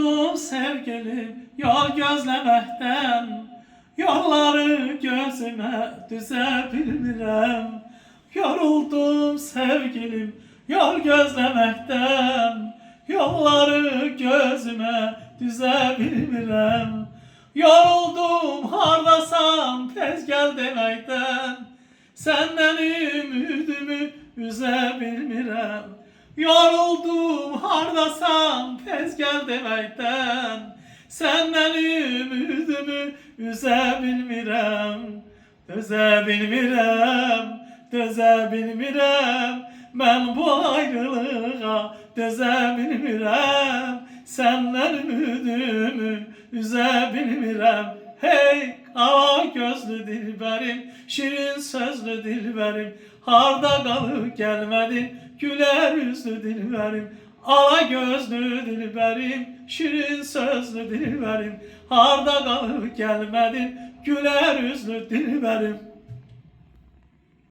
Yoruldum sevgilim yol gözlemekten, yolları gözüme düzebilmirem. Yoruldum sevgilim yol gözlemekten, yolları gözüme düzebilmirem. Yoruldum hardasan tez gel demekten, senden ümidimi üzebilmirem. Yoruldum hardasan tez gel demekten, senden ümidimi üzebilmirem. Dözebilmirem, ben bu ayrılığa dözebilmirem. Senden ümidimi üzebilmirem. Hey kara gözlü dilberim, şirin sözlü dilberim, harda kalıp gelmedin güler yüzlü dilberim. Ala gözlü dilberim, şirin sözlü dilberim, harda kalıp gelmedin güler yüzlü dilberim.